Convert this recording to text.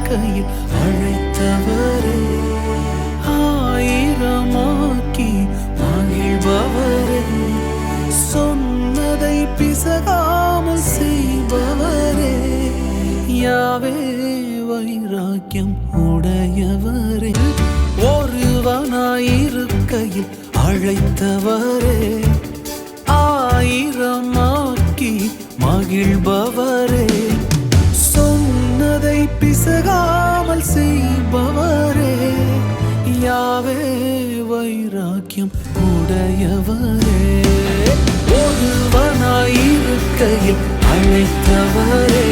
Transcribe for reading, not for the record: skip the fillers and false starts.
இருக்கையில் அழைத்தவரே, ஆயிரமாக்கி மகிழ்பவரே, சொன்னதை பிசகாமல் செய்பவரே, யாவே வைராக்கியம் உடையவரே, ஒருவனாயிருக்கையில் அழைத்தவரே, ஆயிரமாக்கி மகிழ்பவரே, சொன்னதை பிசகாமல் செய்பவரே, யாவே வைராக்கியம் உடையவரே, ஒருவனாயிருக்கையில் அழைத்தவரே,